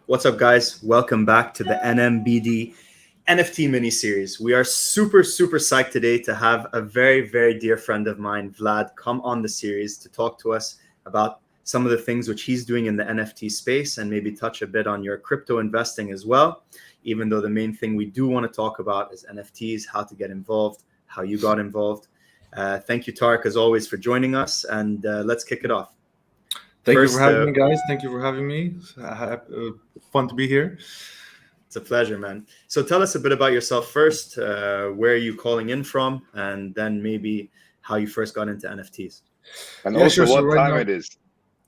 What's up, guys? Welcome back to the NMBD NFT mini-series. We are super psyched today to have a very dear friend of mine, Vlad, come on the series to talk to us about some of the things which he's doing in the NFT space and maybe touch a bit on your crypto investing as well, even though the main thing we do want to talk about is NFTs, how to get involved, how you got involved. Thank you, Tarek, as always, for joining us, and let's kick it off. Thank you for having me, guys. Thank you for having me. Fun to be here. It's a pleasure, man. So tell us a bit about yourself first. Where are you calling in from? And then maybe how you first got into NFTs. And also what time it is.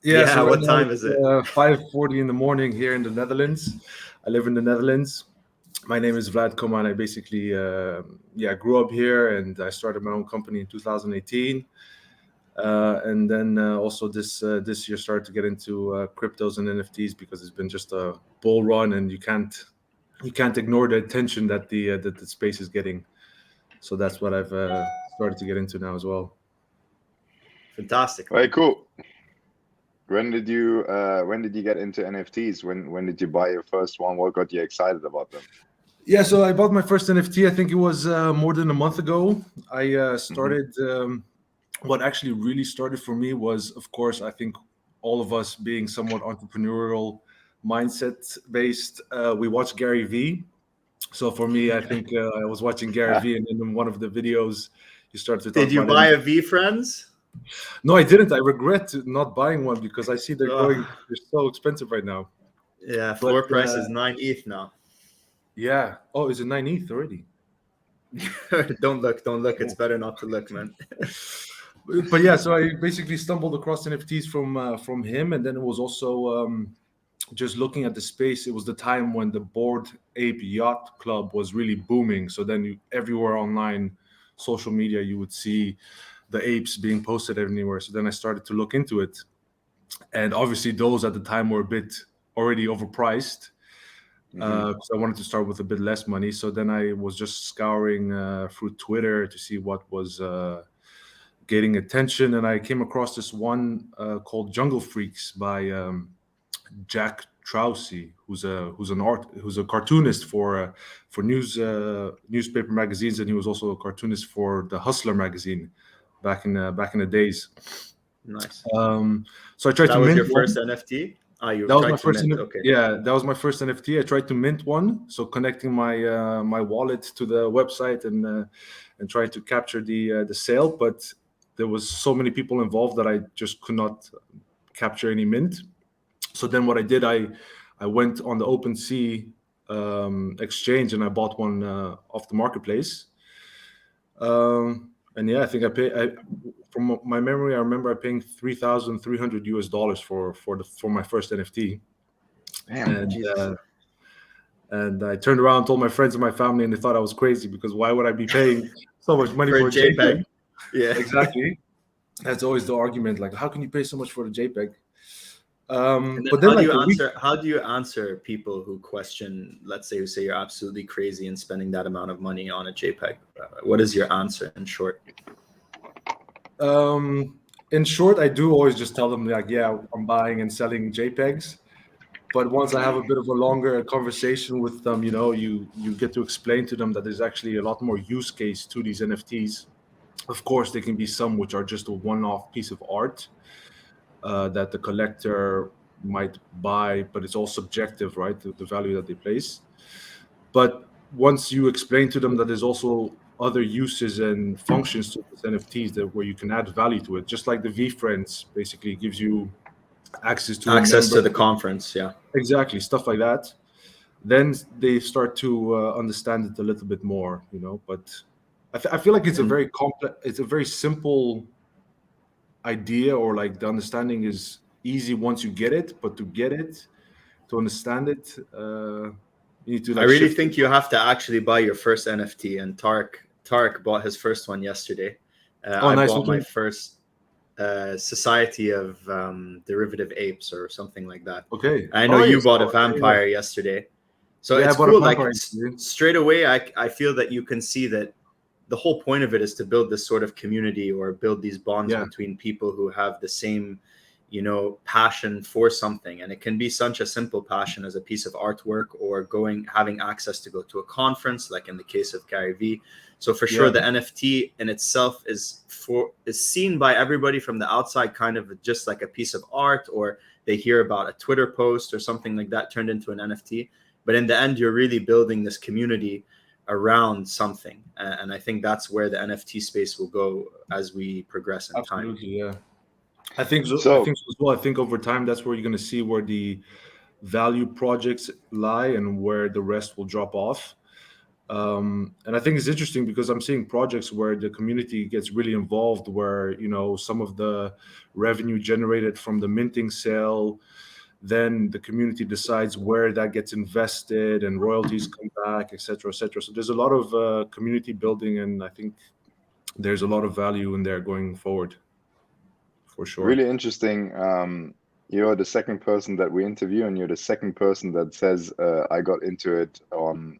Yeah, what time is it? 5:40 in the morning here in the Netherlands. I live in the Netherlands. My name is Vlad Coman. I basically grew up here, and I started my own company in 2018. And then also this year started to get into cryptos and NFTs because it's been just a bull run, and you can't ignore the attention that the space is getting. So that's what I've started to get into now as well. Fantastic. Very cool. When did you get into NFTs? When did you buy your first one? What got you excited about them? Yeah, so I bought my first NFT. I think it was more than a month ago. I started. What actually really started for me was, of course, I think all of us being somewhat entrepreneurial mindset based, we watched Gary Vee. So for me, I think I was watching Gary Vee, and in one of the videos, you started to talk Did you about buy a VeeFriends? No, I didn't. I regret not buying one because I see they're so expensive right now. Yeah, floor price is 9 ETH now. Yeah. Oh, is it 9 ETH already? Don't look. It's better not to look, man. But yeah, so I basically stumbled across NFTs from him, and then it was also just looking at the space. It was the time when the Bored Ape Yacht Club was really booming. So then everywhere online, social media, you would see the apes being posted everywhere. So then I started to look into it, and obviously those at the time were a bit already overpriced. Because I wanted to start with a bit less money. So then I was just scouring through Twitter to see what was getting attention, and I came across this one called Jungle Freaks by Jack Trousey, who's a cartoonist for newspaper magazines, and he was also a cartoonist for the Hustler magazine back in the days. Nice. So I tried to mint. That was your first NFT? That was my first. Okay. Yeah, that was my first NFT. I tried to mint one, so connecting my my wallet to the website and trying to capture the sale, but there was so many people involved that I just could not capture any mint. So then what I did, I went on the OpenSea exchange and I bought one off the marketplace. And yeah, I think from my memory, I remember paying $3,300 for my first NFT. Damn, and I turned around, told my friends and my family, and they thought I was crazy because why would I be paying so much money for a JPEG? Yeah, exactly. That's always the argument. Like, how can you pay so much for the JPEG? But then how do you answer people who question, let's say, who say you're absolutely crazy and spending that amount of money on a JPEG? What is your answer in short? In short, I do always just tell them like, yeah, I'm buying and selling JPEGs. But once I have a bit of a longer conversation with them, you get to explain to them that there's actually a lot more use case to these NFTs. Of course, there can be some which are just a one-off piece of art that the collector might buy, but it's all subjective, right? The value that they place. But once you explain to them that there's also other uses and functions to these NFTs where you can add value to it, just like the VeeFriends basically gives you access to the conference, yeah, exactly, stuff like that. Then they start to understand it a little bit more, But I feel like it's a very complex, it's a very simple idea, or like the understanding is easy once you get it, but to understand it, you need to. I really think you have to actually buy your first NFT, and Tarek bought his first one yesterday. I bought my first Society of Derivative Apes or something like that. Okay. I know you bought a vampire yesterday. So it's cool. Like straight away, I feel that you can see that the whole point of it is to build this sort of community or build these bonds between people who have the same passion for something. And it can be such a simple passion as a piece of artwork, or having access to go to a conference, like in the case of Gary V. So for sure, the NFT in itself is seen by everybody from the outside kind of just like a piece of art, or they hear about a Twitter post or something like that turned into an NFT. But in the end, you're really building this community around something. And I think that's where the NFT space will go as we progress in time. Absolutely, yeah. I think so. So- I think so as well. I think over time, that's where you're going to see where the value projects lie and where the rest will drop off. And I think it's interesting because I'm seeing projects where the community gets really involved, where some of the revenue generated from the minting sale, then the community decides where that gets invested and royalties come back, etc., etc. So there's a lot of community building, and I think there's a lot of value in there going forward. For sure. Really interesting. You're the second person that we interview, and you're the second person that says, I got into it on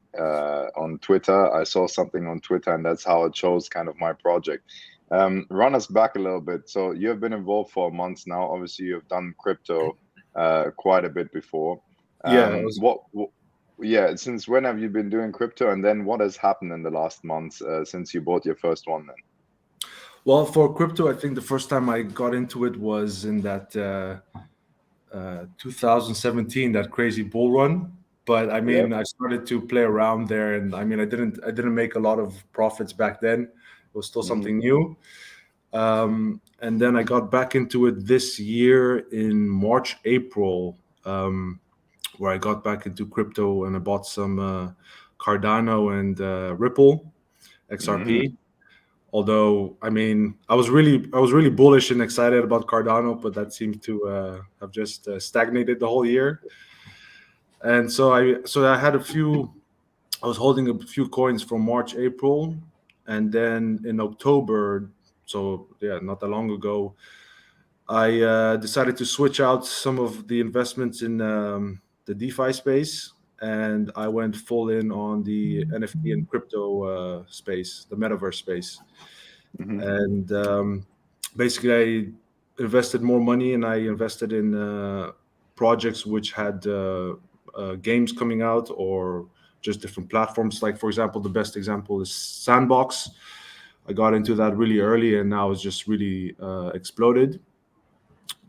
Twitter. I saw something on Twitter, and that's how it chose kind of my project. Run us back a little bit. So you've been involved for months now. Obviously, you've done crypto quite a bit before. Since when have you been doing crypto? And then what has happened in the last months since you bought your first one then? Well, for crypto, I think the first time I got into it was in that 2017, that crazy bull run. But I mean, I started to play around there, and I mean, I didn't make a lot of profits back then. It was still something new. And then I got back into it this year in March, April, where I got back into crypto and I bought some Cardano and Ripple XRP. Although, I mean, I was really bullish and excited about Cardano, but that seemed to have just stagnated the whole year. And so I had I was holding a few coins from March, April, and then in October, so yeah, not that long ago, I decided to switch out some of the investments in the DeFi space, and I went full in on the NFT and crypto space, the metaverse space. And basically, I invested more money, and I invested in projects which had games coming out, or just different platforms. Like, for example, the best example is Sandbox. I got into that really early, and now it's just really exploded.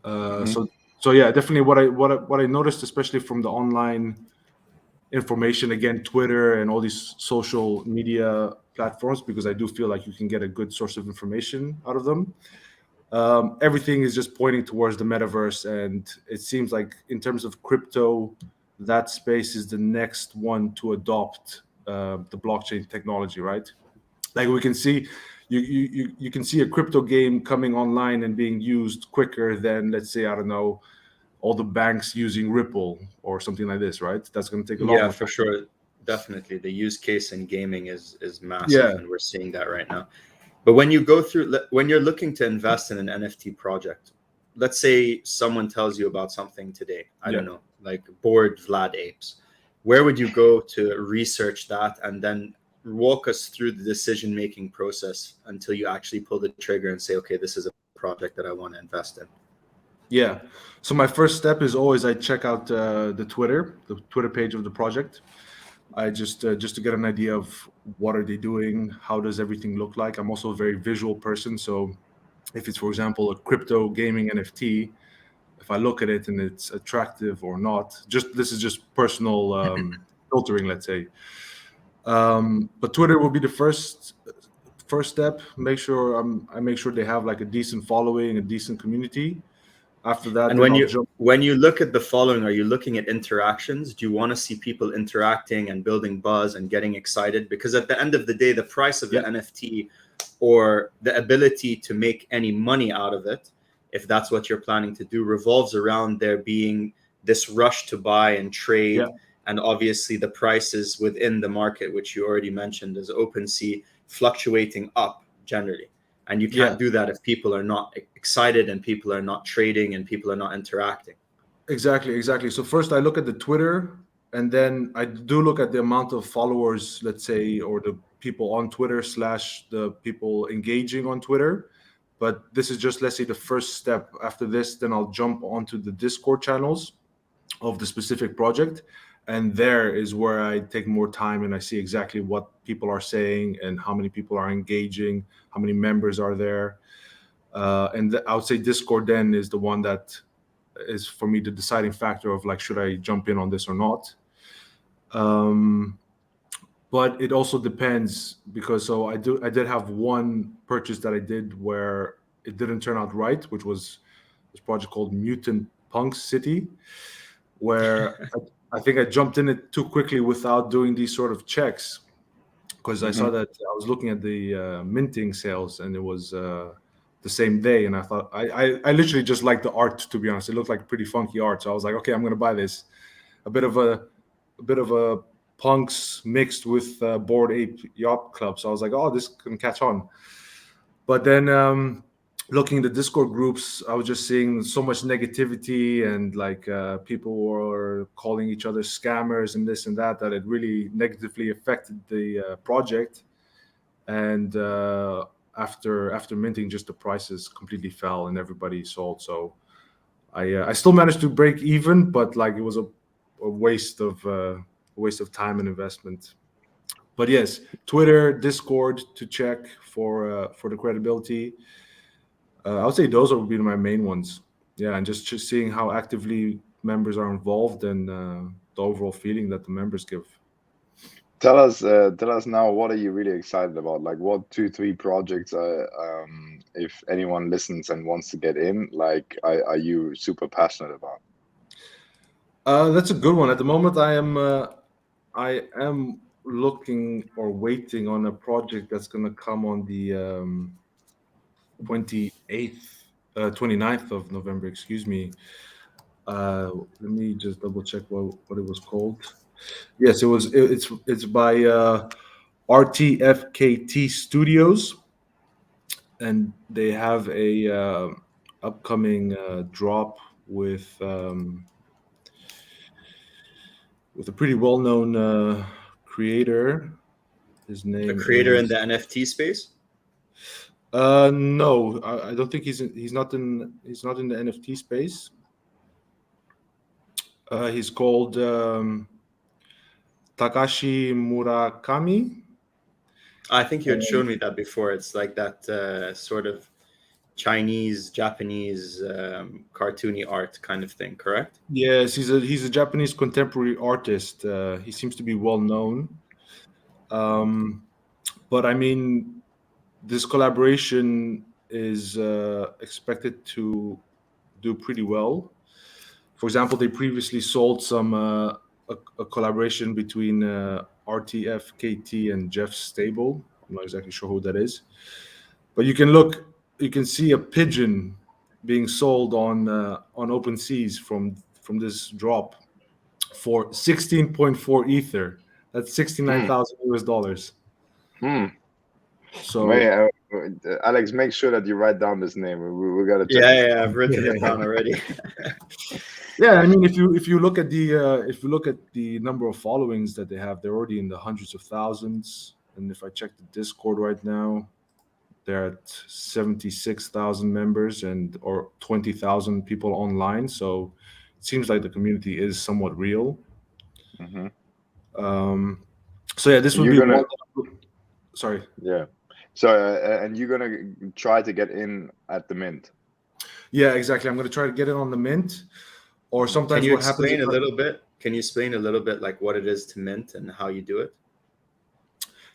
So yeah, definitely what I noticed, especially from the online information, again, Twitter and all these social media platforms, because I do feel like you can get a good source of information out of them. Everything is just pointing towards the metaverse, and it seems like in terms of crypto, that space is the next one to adopt the blockchain technology, right? Like we can see, you can see a crypto game coming online and being used quicker than, let's say, I don't know, all the banks using Ripple or something like this, right? That's going to take a lot more for time. sure. Definitely. The use case in gaming is massive, and we're seeing that right now. But when you're looking to invest in an NFT project, let's say someone tells you about something today, I don't know, like bored Vlad apes. Where would you go to research that, and then walk us through the decision-making process until you actually pull the trigger and say, okay, this is a project that I want to invest in? Yeah. So my first step is always I check out the Twitter page of the project. I just to get an idea of what are they doing, how does everything look like. I'm also a very visual person, so if it's, for example, a crypto gaming NFT, if I look at it and it's attractive or not, this is just personal filtering, let's say. But Twitter will be the first step. I make sure they have like a decent following, a decent community. After that, and when you look at the following, are you looking at interactions? Do you want to see people interacting and building buzz and getting excited? Because at the end of the day, the price of the NFT, or the ability to make any money out of it, if that's what you're planning to do, revolves around there being this rush to buy and trade. And obviously the prices within the market, which you already mentioned, as OpenSea, fluctuating up generally. And you can't do that if people are not excited and people are not trading and people are not interacting. Exactly. So first I look at the Twitter, and then I do look at the amount of followers, let's say, or the people on Twitter / the people engaging on Twitter. But this is just, let's say, the first step. After this, then I'll jump onto the Discord channels of the specific project, and there is where I take more time and I see exactly what people are saying and how many people are engaging, how many members are there. I would say Discord then is the one that is for me the deciding factor of like, should I jump in on this or not? But it also depends, because I did have one purchase that I did where it didn't turn out right, which was this project called Mutant Punks City, where I think I jumped in it too quickly without doing these sort of checks, because I saw that I was looking at the minting sales and it was the same day, and I thought I literally just liked the art, to be honest. It looked like pretty funky art, so I was like, okay, I'm gonna buy this. A bit of a punks mixed with Bored Ape Yacht Club, so I was like, oh, this can catch on. But then looking at the Discord groups, I was just seeing so much negativity and like people were calling each other scammers and this and that it really negatively affected the project. And after minting, just the prices completely fell and everybody sold. So I still managed to break even, but like it was a waste of time and investment. But yes, Twitter, Discord to check for the credibility. I would say those would be my main ones. Yeah, and just seeing how actively members are involved and the overall feeling that the members give. Tell us now, what are you really excited about? Like, what 2, 3 projects if anyone listens and wants to get in, like, are you super passionate about? That's a good one. At the moment, I am looking or waiting on a project that's going to come on the 28th, 29th of November. Excuse me. Let me just double check what it was called. Yes, it's by RTFKT Studios, and they have a upcoming drop with a pretty well-known creator. His A name creator in is the NFT space. no, I don't think he's not in the NFT space. He's called Takashi Murakami. I think you had shown me that before. It's like that sort of Chinese, Japanese cartoony art kind of thing, correct? Yes, he's a Japanese contemporary artist. He seems to be well known. But I mean, this collaboration is expected to do pretty well. For example, they previously sold a collaboration between RTFKT and Jeff Stable. I'm not exactly sure who that is, but you can see a pigeon being sold on open seas from this drop for 16.4 ether. That's 69,000 US dollars. Hmm. So Alex, make sure that you write down this name. We gotta check Yeah, this. yeah, I've written it down already. yeah, I mean, if you look at the number of followings that they have, they're already in the hundreds of thousands. And if I check the Discord right now, they're at 76,000 members and or 20,000 people online. So it seems like the community is somewhat real. Mhm. So yeah, this would You're be gonna, one. Sorry. yeah. So, and you're gonna try to get in at the mint. Yeah, exactly. I'm going to try to get it on the mint. Or Can sometimes you what happens explain is a little bit? Can you explain a little bit like what it is to mint and how you do it?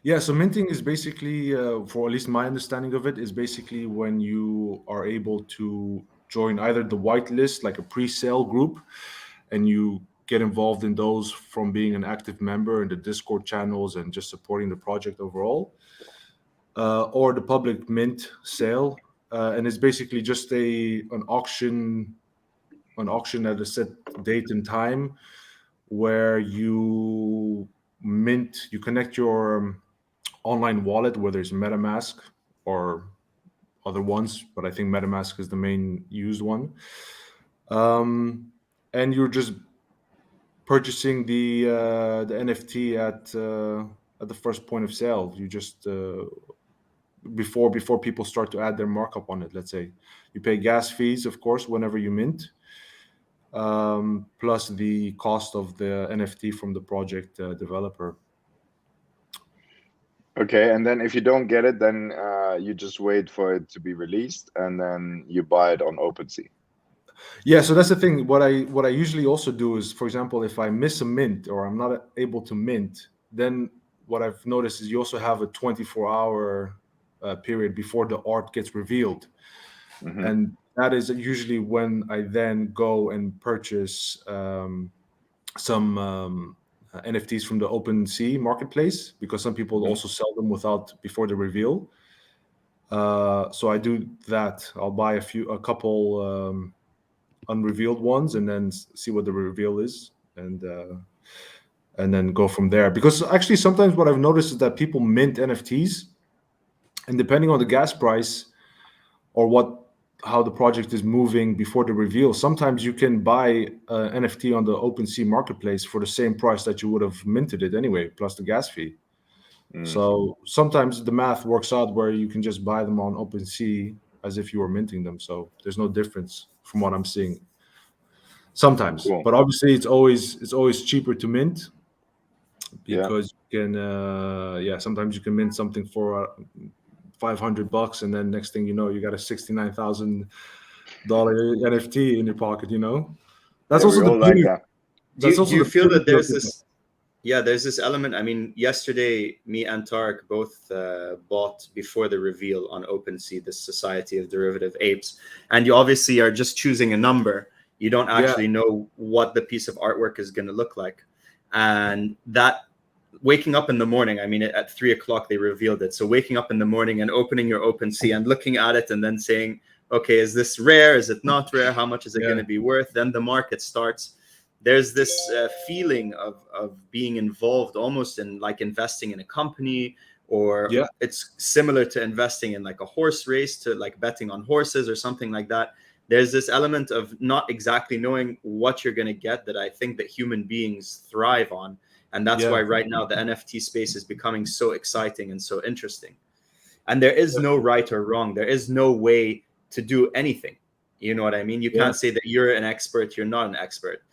yeah, so minting is basically, for at least my understanding of it, is basically when you are able to join either the whitelist, like a pre-sale group, and you get involved in those from being an active member in the Discord channels and just supporting the project overall, or the public mint sale, and it's basically just an auction at a set date and time where you connect your online wallet, whether it's MetaMask or other ones, but I think MetaMask is the main used one. And you're just purchasing the NFT at the first point of sale. You just before people start to add their markup on it. Let's say you pay gas fees, of course, whenever you mint, plus the cost of the NFT from the project developer. Okay, and then if you don't get it, then you just wait for it to be released, and then you buy it on OpenSea. Yeah, so that's the thing. What I usually also do is, for example, if I miss a mint or I'm not able to mint, then what I've noticed is you also have a 24-hour period before the art gets revealed, Mm-hmm. and that is usually when I then go and purchase some NFTs from the OpenSea marketplace, because some people also sell them before the reveal. So I do that. I'll buy a couple unrevealed ones, and then see what the reveal is, and then go from there. Because actually, sometimes what I've noticed is that people mint NFTs, and depending on the gas price or how the project is moving before the reveal, sometimes you can buy NFT on the OpenSea marketplace for the same price that you would have minted it anyway, plus the gas fee. So sometimes the math works out where you can just buy them on OpenSea as if you were minting them. So there's no difference from what I'm seeing sometimes. Cool. But obviously, it's always cheaper to mint, Yeah. because you can sometimes you can mint something for $500, and then next thing you know, you got a $69,000 NFT in your pocket. That's Yeah, also we the all like beauty. that. That's Do also you the feel that beauty of there's it. this? Yeah, there's this element. I mean, yesterday, me and Tarek both bought before the reveal on OpenSea, the Society of Derivative Apes, and you obviously are just choosing a number. You don't actually know what the piece of artwork is going to look like, and that waking up in the morning. I mean, at 3 o'clock they revealed it. So waking up in the morning and opening your OpenSea and looking at it, and then saying, "Okay, is this rare? Is it not rare? How much is it going to be worth?" Then the market starts. There's this feeling of being involved, almost in like investing in a company, or it's similar to investing in like a horse race, to like betting on horses or something like that. There's this element of not exactly knowing what you're going to get that I think that human beings thrive on. And that's why right now the NFT space is becoming so exciting and so interesting. And there is no right or wrong. There is no way to do anything. You know what I mean? You can't say that you're an expert, you're not an expert.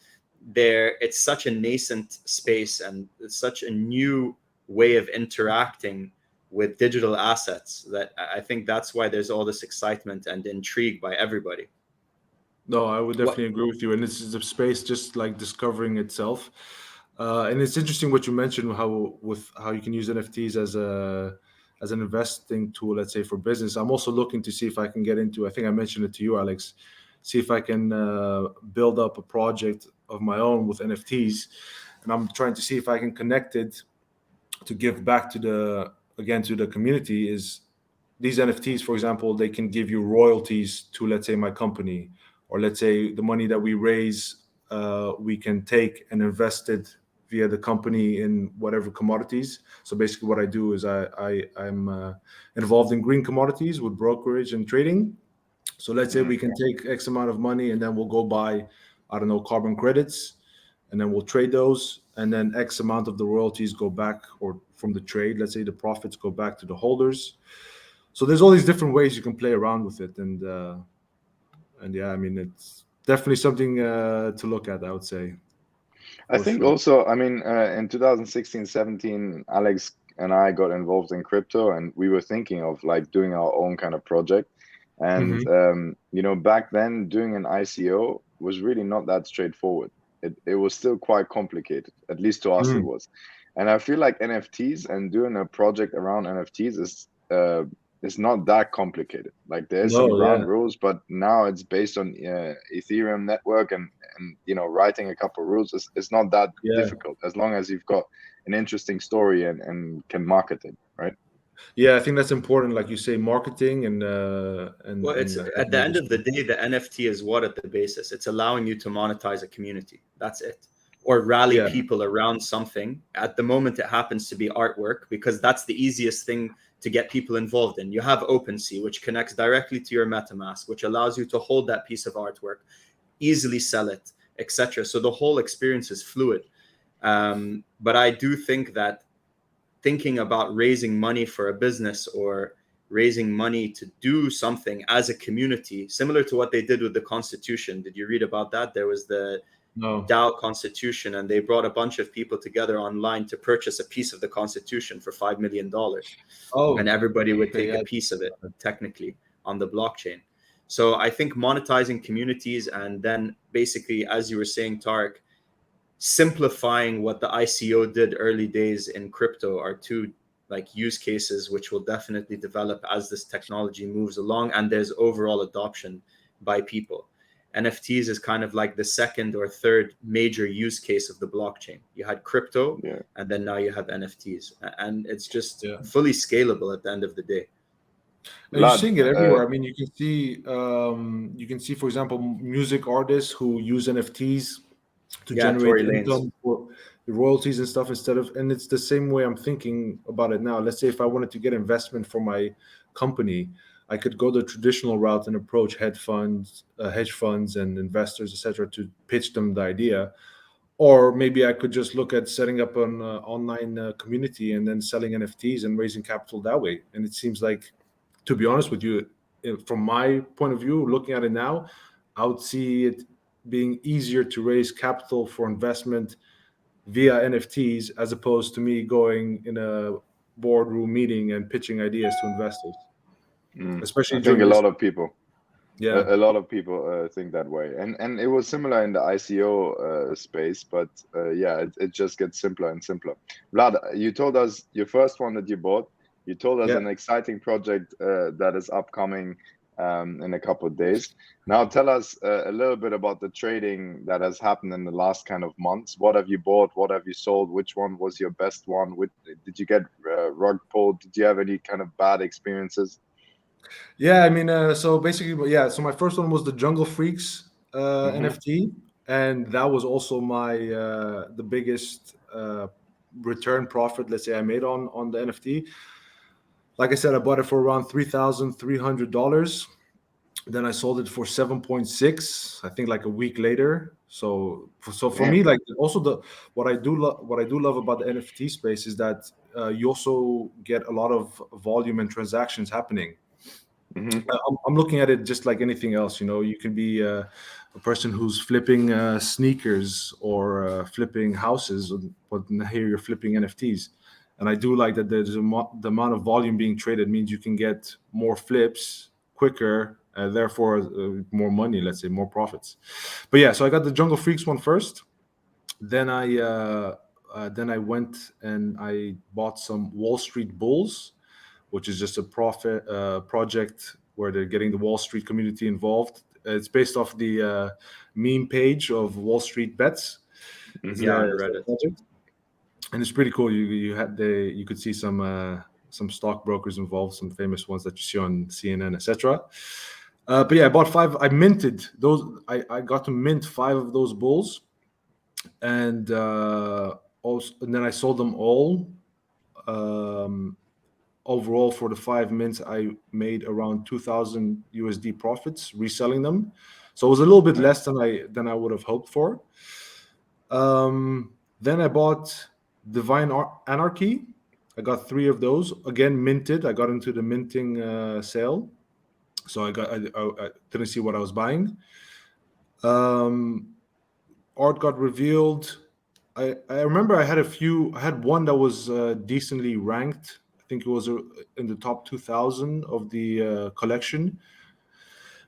It's such a nascent space, and it's such a new way of interacting with digital assets, that I think that's why there's all this excitement and intrigue by everybody. No, I would definitely agree with you. And this is a space just like discovering itself. And it's interesting what you mentioned, how you can use NFTs as an investing tool, let's say, for business. I'm also looking to see if I can get into, I think I mentioned it to you, Alex, see if I can build up a project of my own with NFTs. And I'm trying to see if I can connect it to give back to the community. Is these NFTs, for example, they can give you royalties to, let's say, my company, or let's say the money that we raise, we can take and invest it via the company in whatever commodities. So basically what I do is I'm involved in green commodities with brokerage and trading. So let's say we can take X amount of money, and then we'll go buy, I don't know, carbon credits, and then we'll trade those, and then X amount of the royalties go back, or from the trade, let's say the profits go back to the holders. So there's all these different ways you can play around with it, and yeah, I mean, it's definitely something to look at, I would say. I think Sure. also, I mean, in 2016, 17, Alex and I got involved in crypto, and we were thinking of like doing our own kind of project. And, back then doing an ICO was really not that straightforward. It was still quite complicated, at least to us it was. And I feel like NFTs and doing a project around NFTs is not that complicated. Like there's some ground rules, but now it's based on Ethereum network, and writing a couple of rules is not that difficult, as long as you've got an interesting story and can market it, right? Yeah, I think that's important, like you say, marketing and Well, it's at the end of the day, the NFT is what at the basis. It's allowing you to monetize a community. That's it. Or rally people around something. At the moment, it happens to be artwork, because that's the easiest thing to get people involved in. You have OpenSea, which connects directly to your MetaMask, which allows you to hold that piece of artwork, easily sell it, etc. So the whole experience is fluid. But I do think that thinking about raising money for a business, or raising money to do something as a community, similar to what they did with the Constitution. Did you read about that? There was the No. DAO Constitution, and they brought a bunch of people together online to purchase a piece of the Constitution for $5 million, Oh, and everybody would okay, take a yeah. piece of it technically on the blockchain. So I think monetizing communities, and then basically, as you were saying, Tarek, simplifying what the ICO did early days in crypto, are two like use cases which will definitely develop as this technology moves along and there's overall adoption by people. NFTs is kind of like the second or third major use case of the blockchain. You had crypto, Yeah. and then now you have NFTs, and it's just Yeah. fully scalable at the end of the day. And you're Vlad, seeing it everywhere. I mean, you can see, for example, music artists who use NFTs to Yeah, generate Tory Lanez. income for the royalties and stuff instead of, and it's the same way I'm thinking about it now. Let's say if I wanted to get investment for my company, I could go the traditional route and approach hedge funds and investors, etc., to pitch them the idea. Or maybe I could just look at setting up an online community and then selling NFTs and raising capital that way. And it seems like, to be honest with you, from my point of view, looking at it now, I would see it being easier to raise capital for investment via NFTs as opposed to me going in a boardroom meeting and pitching ideas to investors, I especially think during a this. lot of people. Yeah, A lot of people think that way, and it was similar in the ICO space, but yeah, it just gets simpler and simpler. Vlad, you told us your first one that you bought. You told us yeah. an exciting project that is upcoming in a couple of days. Now, tell us a little bit about the trading that has happened in the last kind of months. What have you bought? What have you sold? Which one was your best one? Did you get rug pulled? Did you have any kind of bad experiences? Yeah, I mean, so basically, yeah. So my first one was the Jungle Freaks Mm-hmm. NFT, and that was also my the biggest return profit. Let's say I made on the NFT. Like I said, I bought it for around $3,300. Then I sold it for 7.6. I think like a week later. So for me, Damn. like also the what I do love about the NFT space is that you also get a lot of volume and transactions happening. Mm-hmm. I'm looking at it just like anything else. You know, you can be a person who's flipping sneakers or flipping houses, but here you're flipping NFTs. And I do like that there's the amount of volume being traded means you can get more flips quicker, therefore more money, let's say more profits. But yeah, so I got the Jungle Freaks one first. Then I went and I bought some Wall Street Bulls, which is just a profit project where they're getting the Wall Street community involved. It's based off the meme page of Wall Street Bets. It's Yeah, Mm-hmm. on their Reddit. project, and it's pretty cool. You could see some stockbrokers involved, some famous ones that you see on CNN, etc. But yeah, I bought five. I minted those. I got to mint five of those bulls, and and then I sold them all. Um, Overall, for the 5 mints, I made around 2,000 USD profits reselling them. So it was a little bit Nice. less than I would have hoped for. Then I bought Divine Anarchy. I got three of those again minted. I got into the minting sale, so I didn't see what I was buying. Art got revealed. I remember I had a few. I had one that was decently ranked. I think it was in the top 2,000 of the collection.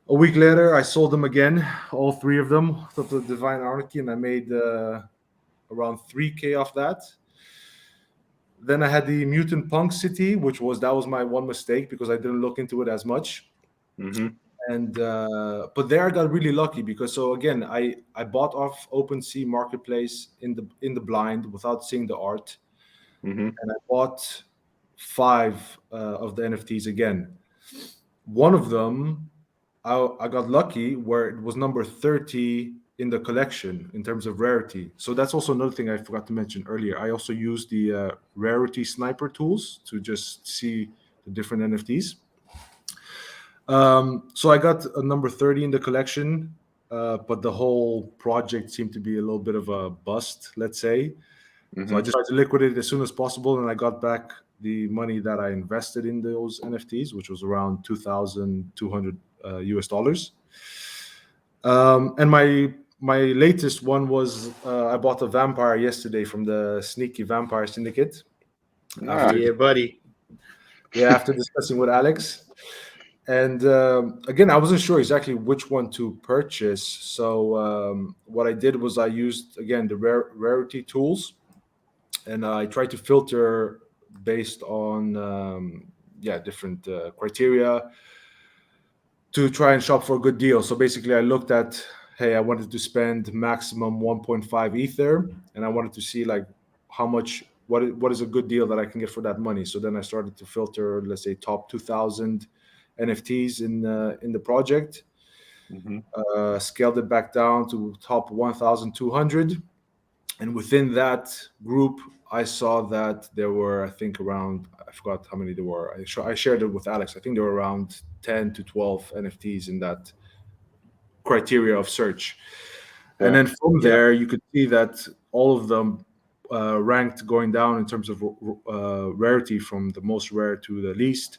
A week later, I sold them again, all three of them, of the Divine Anarchy, and I made around 3K off that. Then I had the Mutant Punk City, that was my one mistake because I didn't look into it as much. Mm-hmm. And but there I got really lucky because so again I bought off OpenSea Marketplace in the blind without seeing the art, Mm-hmm. and I bought five of the NFTs again. One of them I got lucky where it was number 30 in the collection in terms of rarity. So that's also another thing I forgot to mention earlier. I also use the rarity sniper tools to just see the different NFTs. So I got a number 30 in the collection, but the whole project seemed to be a little bit of a bust, let's say. So I just tried to liquidate it as soon as possible, and I got back the money that I invested in those NFTs, which was around 2,200 US dollars. And my latest one was I bought a vampire yesterday from the Sneaky Vampire Syndicate. Ah, Yeah, buddy. Yeah, after discussing with Alex. And again, I wasn't sure exactly which one to purchase. So what I did was I used, again, the rarity tools, and I tried to filter based on different criteria to try and shop for a good deal. So basically, I looked at, hey, I wanted to spend maximum 1.5 ether, and I wanted to see like how much, what is a good deal that I can get for that money. So then I started to filter, let's say, top 2,000 NFTs in the project. Scaled it back down to top 1,200, and within that group, I saw that there were, I think, around, I forgot how many there were. I shared it with Alex. I think there were around 10 to 12 NFTs in that criteria of search. And then from there, you could see that all of them ranked going down in terms of rarity from the most rare to the least.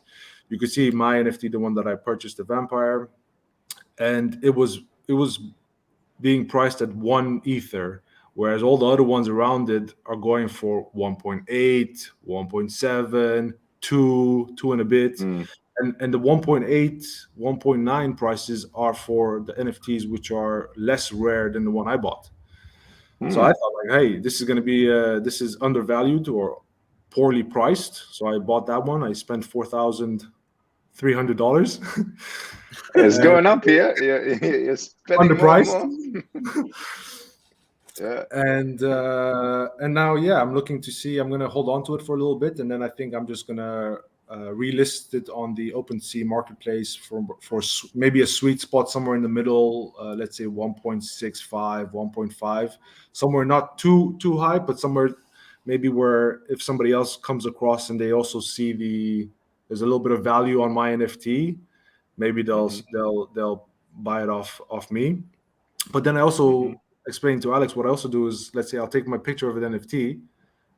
You could see my NFT, the one that I purchased, the vampire, and it was being priced at 1 ether, whereas all the other ones around it are going for 1.8, 1.7, 2 and a bit. And the 1.8, 1.9 prices are for the NFTs which are less rare than the one I bought. So I thought, like, hey, this is going to be this is undervalued or poorly priced. So I bought that one. I spent $4,300. It's going up here. You're spending more and underpriced. more. Yeah. And now, I'm looking to see. I'm going to hold on to it for a little bit, and then I think I'm just going to relist it on the OpenSea marketplace for maybe a sweet spot somewhere in the middle. Let's say 1.65, 1.5, somewhere not too high, but somewhere maybe where if somebody else comes across and they also see there's a little bit of value on my NFT, maybe they'll buy it off me. But then I also explained to Alex what I also do is, let's say I'll take my picture of an NFT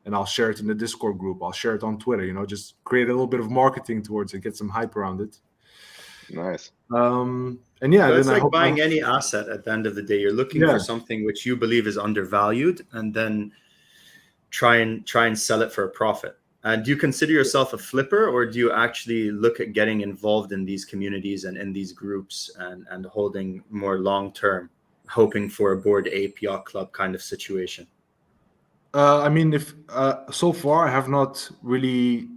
and I'll share it in the Discord group. I'll share it on Twitter, just create a little bit of marketing towards it, get some hype around it. Nice. And yeah, So it's then like buying any asset at the end of the day. You're looking for something which you believe is undervalued and then try and sell it for a profit. And do you consider yourself a flipper, or do you actually look at getting involved in these communities and in these groups and holding more long-term, hoping for a Bored Ape Yacht Club kind of situation? I mean, if so far I have not really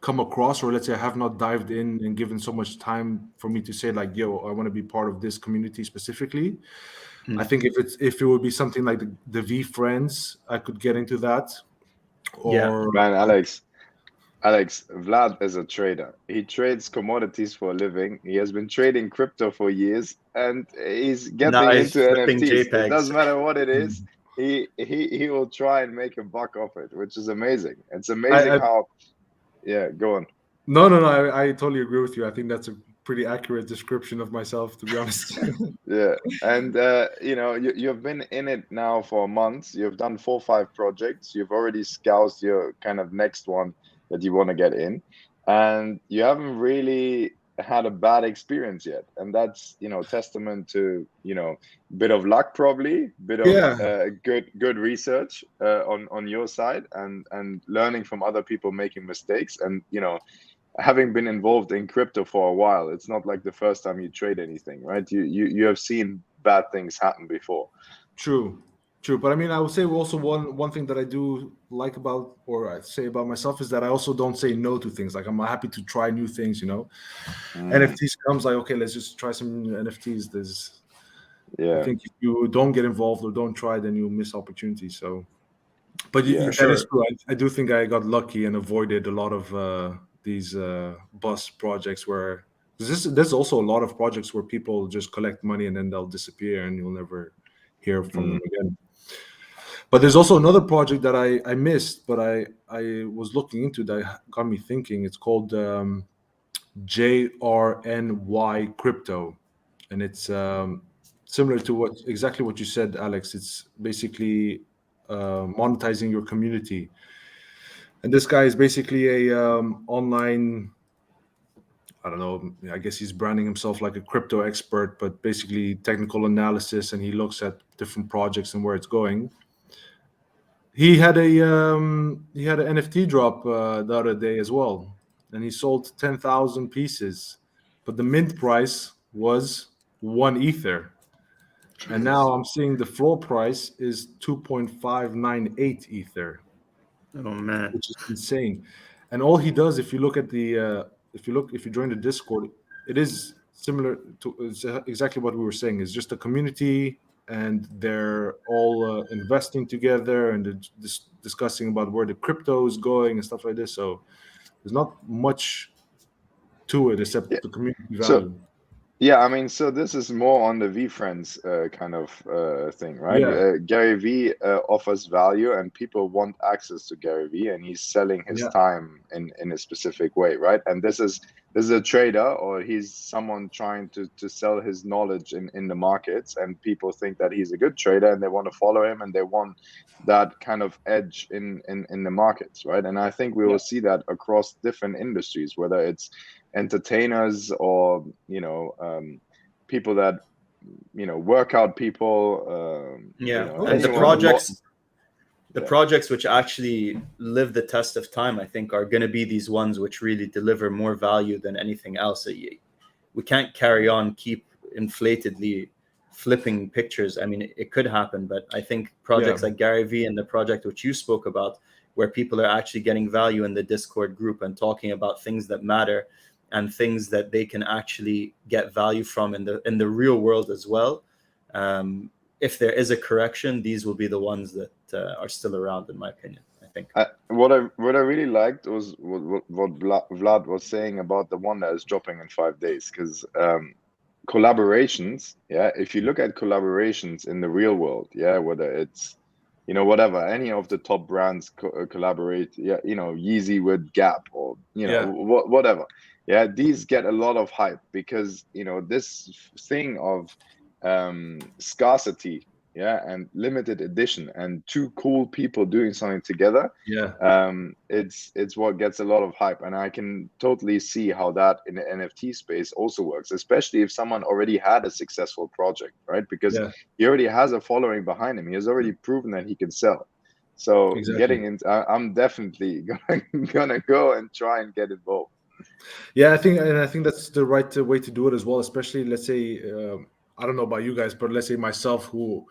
come across, or let's say I have not dived in and given so much time for me to say like, yo, I want to be part of this community specifically. I think if it would be something like the V Friends, I could get into that. Or man, Alex, Vlad is a trader. He trades commodities for a living. He has been trading crypto for years, and he's getting into NFTs. JPEGs. It doesn't matter what it is. He will try and make a buck off it, which is amazing. It's amazing how. Yeah, go on. No, I totally agree with you. I think that's a pretty accurate description of myself, to be honest. Yeah, and you've been in it now for months. You've done 4 or 5 projects. You've already scouted your kind of next one that you want to get in, and you haven't really had a bad experience yet. And that's testament to bit of luck, probably bit of good research on your side, and learning from other people making mistakes, and having been involved in crypto for a while. It's not like the first time you trade anything, right? You have seen bad things happen before. True. But I mean, I would say also one thing that I do like about, or I say about myself, is that I also don't say no to things. Like, I'm happy to try new things. NFTs comes, like, okay, let's just try some NFTs. I think if you don't get involved or don't try, then you miss opportunities. So, but that is true. I do think I got lucky and avoided a lot of these bust projects where there's also a lot of projects where people just collect money and then they'll disappear and you'll never hear from them again. But there's also another project that I missed, but I was looking into that got me thinking. It's called JRNY Crypto, and it's similar to exactly what you said, Alex. It's basically monetizing your community. And this guy is basically a online, I don't know, I guess he's branding himself like a crypto expert, but basically technical analysis, and he looks at different projects and where it's going. He had an NFT drop the other day as well, and he sold 10,000 pieces, but the mint price was 1 ether, and now I'm seeing the floor price is 2.598 ether, Oh man. which is insane. And all he does, if you look at the, if you join the Discord, it is similar to it's exactly what we were saying. It's just a community, and they're all investing together and they're discussing about where the crypto is going and stuff like this. So there's not much to it Yeah. except the community So value. yeah, I mean, so this is more on the VFriends kind of thing, right? Yeah, Gary V offers value, and people want access to Gary V, and he's selling his yeah, time in a specific way, right? And this is a trader, or he's someone trying to sell his knowledge in the markets, and people think that he's a good trader, and they want to follow him, and they want that kind of edge in the markets, right? And I think we yeah, will see that across different industries, whether it's entertainers or people that workout people, Yeah, and the Okay, anyone projects the yeah. projects which actually live the test of time, I think, are going to be these ones which really deliver more value than anything else. We can't carry on keep inflatedly flipping pictures. I mean, it could happen, but I think projects yeah, like Gary V and the project which you spoke about, where people are actually getting value in the Discord group and talking about things that matter and things that they can actually get value from in the real world as well. If there is a correction, these will be the ones that are still around, in my opinion, I think. What I really liked was what Vlad was saying about the one that is dropping in 5 days, because collaborations, yeah, if you look at collaborations in the real world, yeah, whether it's whatever, any of the top brands collaborate, yeah, Yeezy with Gap, or yeah, whatever, yeah, these get a lot of hype because this thing of scarcity, yeah, and limited edition, and two cool people doing something together, yeah, it's what gets a lot of hype. And I can totally see how that in the NFT space also works, especially if someone already had a successful project, right? Because yeah, he already has a following behind him, he has already proven that he can sell. So exactly. getting into, I'm definitely gonna go and try and get involved. Yeah, I think that's the right way to do it as well. Especially, let's say, I don't know about you guys, but let's say myself, who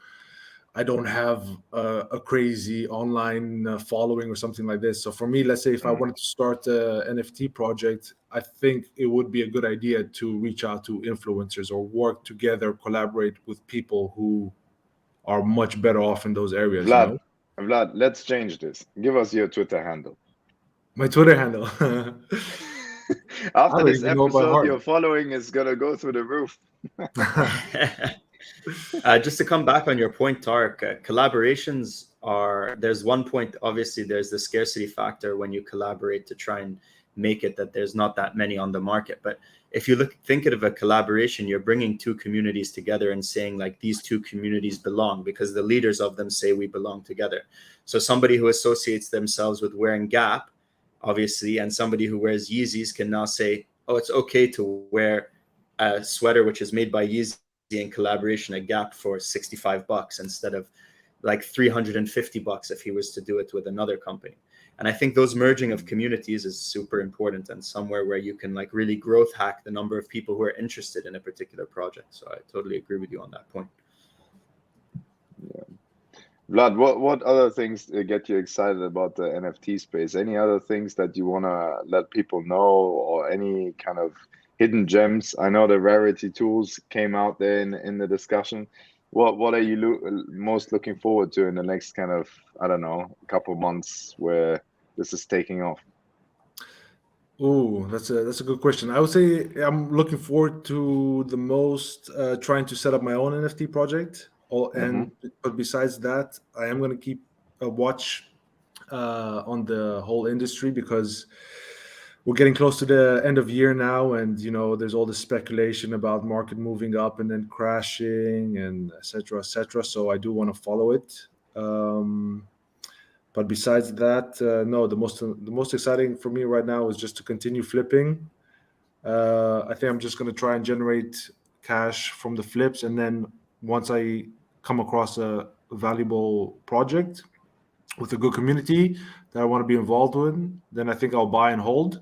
I don't have a crazy online following or something like this. So for me, let's say if I Mm. wanted to start an NFT project, I think it would be a good idea to reach out to influencers or work together, collaborate with people who are much better off in those areas. Vlad, let's change this. Give us your Twitter handle. My Twitter handle. I After don't this even know by episode, heart. your following is gonna go through the roof. Just to come back on your point, Tark, collaborations there's one point, obviously, there's the scarcity factor when you collaborate to try and make it that there's not that many on the market. But if you think of a collaboration, you're bringing two communities together and saying, like, these two communities belong because the leaders of them say we belong together. So somebody who associates themselves with wearing Gap, obviously, and somebody who wears Yeezys can now say, oh, it's okay to wear a sweater which is made by Yeezy in collaboration at Gap for $65 instead of like $350 if he was to do it with another company. And I think those merging of communities is super important, and somewhere where you can like really growth hack the number of people who are interested in a particular project. So I totally agree with you on that point. Yeah. Vlad, what other things get you excited about the NFT space? Any other things that you want to let people know, or any kind of hidden gems? I know the rarity tools came out there in the discussion. What are you most looking forward to in the next kind of, I don't know, couple months where this is taking off? Oh, that's a good question. I would say I'm looking forward to the most trying to set up my own NFT project. Mm-hmm. But besides that, I am going to keep a watch on the whole industry, because we're getting close to the end of year now, and there's all this speculation about market moving up and then crashing and et cetera, et cetera. So I do want to follow it. But besides that, no. The most exciting for me right now is just to continue flipping. I think I'm just going to try and generate cash from the flips, and then once I come across a valuable project with a good community that I want to be involved with, then I think I'll buy and hold.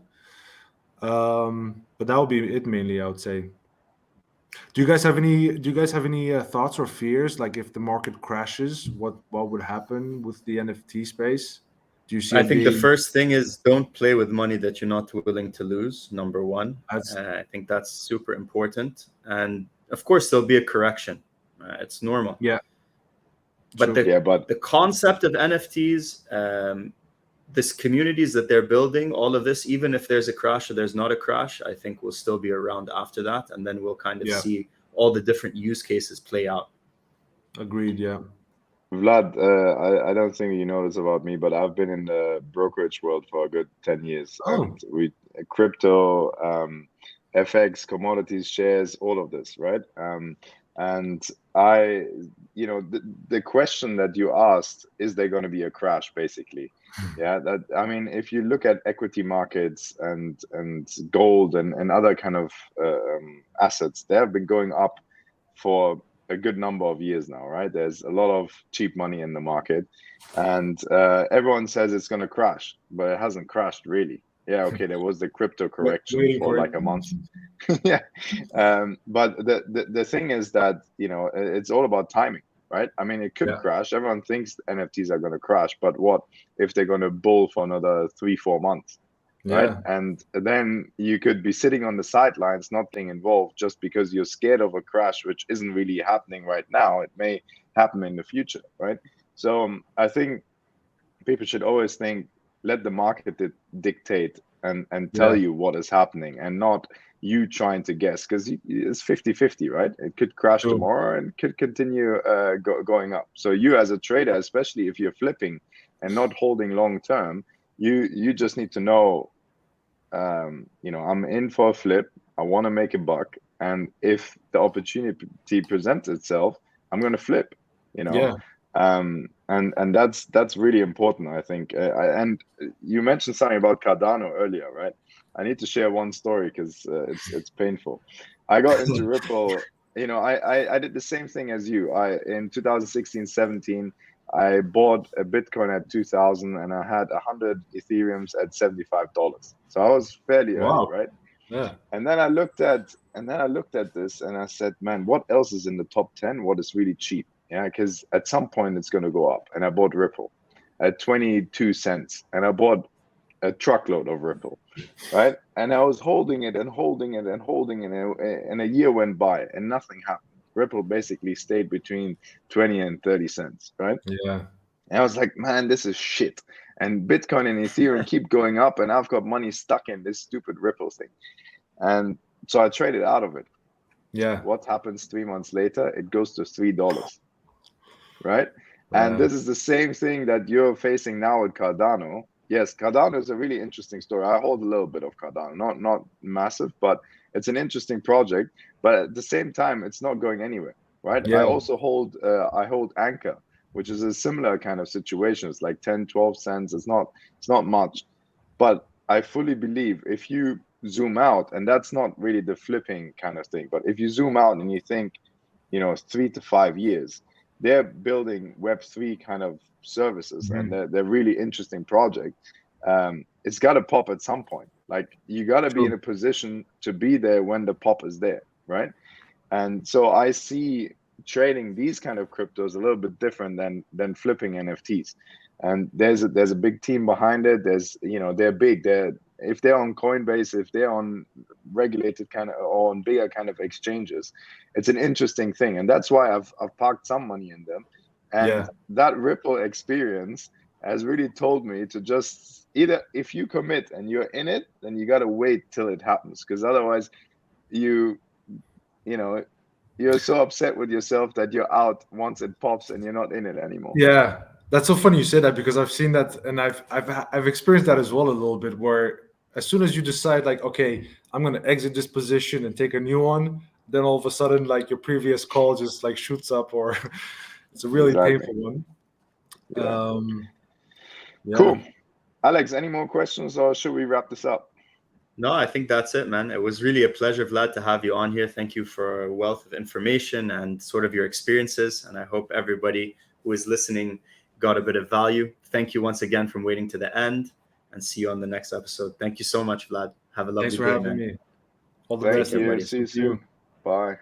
But that would be it mainly, I would say. Do you guys have any thoughts or fears? Like if the market crashes, what would happen with the NFT space? Do you see I it think the being first thing is don't play with money that you're not willing to lose. Number one, as I think that's super important. And of course, there'll be a correction. It's normal. yeah, But true. Yeah, but the concept of NFTs, this communities that they're building, all of this, even if there's a crash or there's not a crash, I think will still be around after that, and then we'll kind of Yeah. see all the different use cases play out. Agreed. Yeah. Vlad, I don't think you know this about me, but I've been in the brokerage world for a good 10 years, Oh, and crypto, FX, commodities, shares, all of this, right? And I, the question that you asked, is there going to be a crash, basically? Yeah, that, I mean, if you look at equity markets and gold and other kind of assets, they have been going up for a good number of years now, right? There's a lot of cheap money in the market, and everyone says it's going to crash, but it hasn't crashed really. Yeah, okay, there was the crypto correction waiting for for like it. a month. Yeah, but the thing is that it's all about timing, right? I mean, it could Yeah. crash. Everyone thinks NFTs are going to crash, but what if they're going to bull for another 3-4 months? Right. Yeah. And then you could be sitting on the sidelines, not being involved just because you're scared of a crash, which isn't really happening right now. It may happen in the future. Right. So I think people should always think, let the market dictate and tell Yeah. you what is happening, and not you trying to guess, because it's 50-50, right? It could crash True. tomorrow and could continue going up. So you as a trader, especially if you're flipping and not holding long term, you just need to know, I'm in for a flip. I want to make a buck, and if the opportunity presents itself, I'm going to flip. Yeah. And that's really important, I think. And you mentioned something about Cardano earlier, right? I need to share one story because it's painful. I got into Ripple. I did the same thing as you. In 2016-17. I bought a Bitcoin at 2000, and I had 100 Ethereums at $75. So I was fairly early, Wow. right? Yeah. And then I looked at this, and I said, man, what else is in the top 10? What is really cheap? Yeah, because at some point it's going to go up. And I bought Ripple at 22 cents, and I bought a truckload of Ripple, right? And I was holding it and holding it and holding it, and a year went by and nothing happened. Ripple basically stayed between 20 and 30 cents, right? Yeah. And I was like, man, this is shit. And Bitcoin and Ethereum keep going up, and I've got money stuck in this stupid Ripple thing. And so I traded out of it. Yeah. What happens 3 months later? It goes to $3, right? And Yeah. this is the same thing that you're facing now with Cardano. Yes, Cardano is a really interesting story. I hold a little bit of Cardano, not massive, but it's an interesting project. But at the same time, it's not going anywhere, right? I Yeah. also hold Anchor, which is a similar kind of situation. It's like 10, 12 cents. It's not much, but I fully believe if you zoom out, and that's not really the flipping kind of thing, but if you zoom out and you think, 3 to 5 years, they're building Web3 kind of services, and Mhm. they're really interesting projects. It's got to pop at some point. Like, you got to be in True. a position to be there when the pop is there, right? And so I see trading these kind of cryptos a little bit different than flipping NFTs. And there's a big team behind it. They're big. If they're on Coinbase, if they're on regulated kind of, or on bigger kind of exchanges, it's an interesting thing. And that's why I've parked some money in them. And Yeah. that Ripple experience has really told me to just, either if you commit and you're in it, then you got to wait till it happens, because otherwise you're so upset with yourself that you're out once it pops and you're not in it anymore. Yeah. That's so funny you say that, because I've seen that, and I've experienced that as well a little bit, where as soon as you decide, like, okay, I'm gonna exit this position and take a new one, then all of a sudden, like, your previous call just like shoots up, or it's a really Exactly. painful one. Yeah. Yeah. Cool. Alex, any more questions, or should we wrap this up? No, I think that's it, man. It was really a pleasure, Vlad, to have you on here. Thank you for a wealth of information and sort of your experiences. And I hope everybody who is listening got a bit of value. Thank you once again for waiting to the end, and see you on the next episode. Thank you so much, Vlad. Have a lovely Thanks for day, having man. me. All the Thank best, you. everybody. See you soon. Bye.